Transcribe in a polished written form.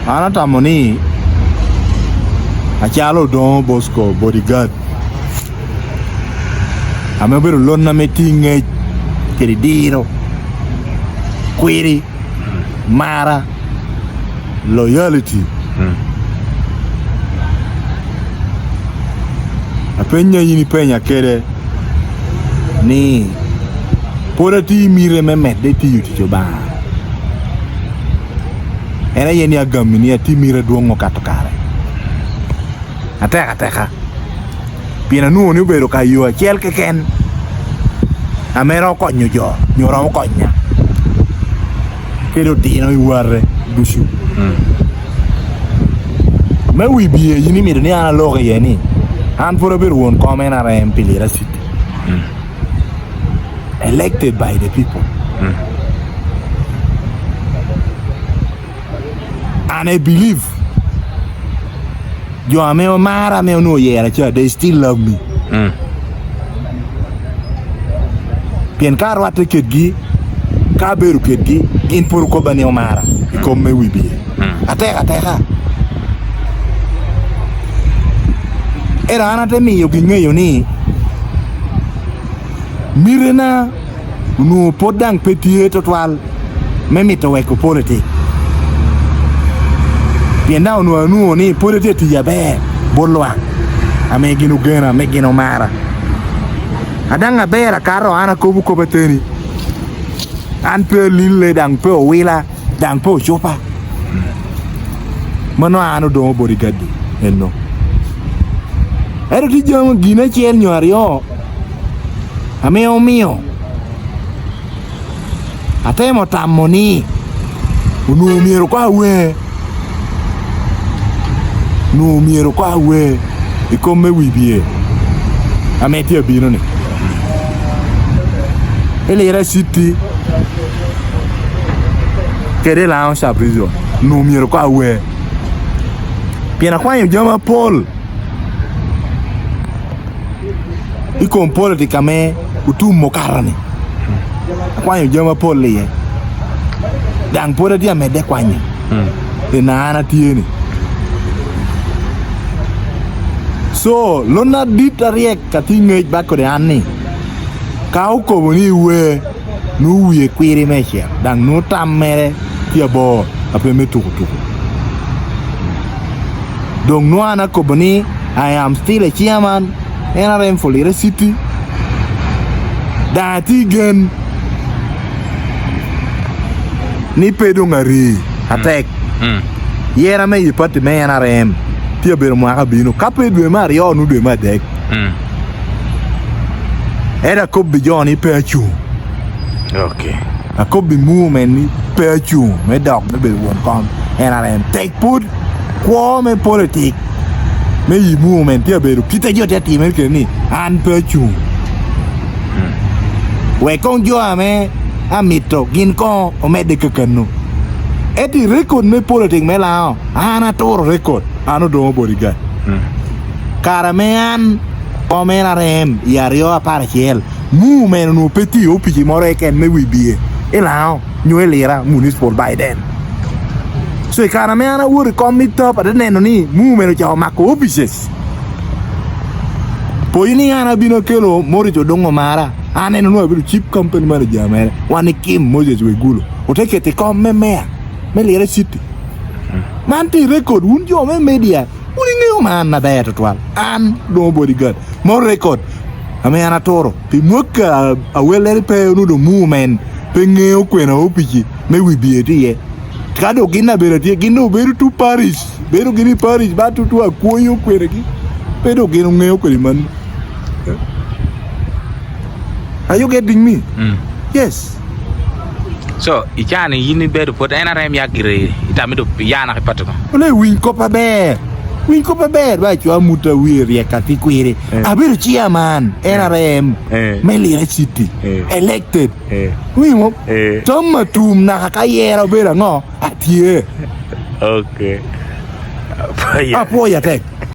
Anata money. Achalo Don Bosco bodyguard. Amebero lonna meeting Keridiro. Query. Mara. Loyalty. Apenya yini penya kere ni pora ti mire memet de ti yuti coba era yeni agam ni ati mire duongo katokare ateka pina nuo ni bero kayo achiel keken amero konyo jo nyoro konya kedo tino iware dusu me wi biye yini mire ni ana loge yeni and for a bit won't come in our MP Lira city. Elected by the people. And I believe you are me mara me no yera they still love me. Pien karo ate gi ka beru gi in por ko bane mara come me we be. Ateka. Era anate miyo gingeyo ni mirena no podang petie total memito weko politik pienda no ni politik ti yabe bolwa ame ginu gena me gino mara adanga bera karo ana kobu ko beteni an pe lille dang pe wila dang po chopa mano anu do bodigadi enno ero ti jamo gina chien nyorio ameo mio atemo tamoni unu miero kwa we ikome wibie ameti abino ni Lira city kede la on sabrizo nu miero kwa we piena kwa jama Paul iko politika me utumo karani kwanyo jama pole dang pore dia mede kwanyo na ana tieni so lona ditariek katinge bako de anni kau ko boni we nu wie kwiri meche dang no tamere tiabo ape metuku dong no ana ko boni I am still a chairman NRM for Lira City. Dati gen ni pedo ngari attack. Yera me yipati me NRM. Tia bero mwaka bino. Kape dwe mari yo nu dwe ma dek. Era kobi Johnny pechu. Okay. A kobi movement ni pechu. Me dog me bero won kom NRM. Take put kwa me politik. Me yi movement tia beru kita jo tati me ni an pechu we kong jo ame amito gin ko o me de kakanu eti record me politik me lao ana toro record anu do bodyguard kara me an o me na rem yario apara chiel movement no peti o piji more ken me wi bie elao nyue Lira municipal Biden so kara me ana wuri commit up ada neno ni movement cha mako offices po ini ana bino kelo mori to dongo mara ana no biru chip company manager mere wani kim Moses we gulo oteke te kom me Lira city manti record un jo me media uni ngeo man na beto twal an do bodyguard mo record ame ana toro pi muka a welere pe no do movement pe ngeo kwena opiki me wi bieti kado gina berati gino beru tu Paris beru gini Paris batu tu akuyo kwereki pero gino ngeo kweli man. Are you getting me? Yes. So ichani yini beru pot NRM yakire itamido yana kipatoko ole win kopa be ba chwa muta wiri akati kwire aberu chairman NRM me Lira city elected wimo toma tum na kayera bera ngo atie okay apoya tek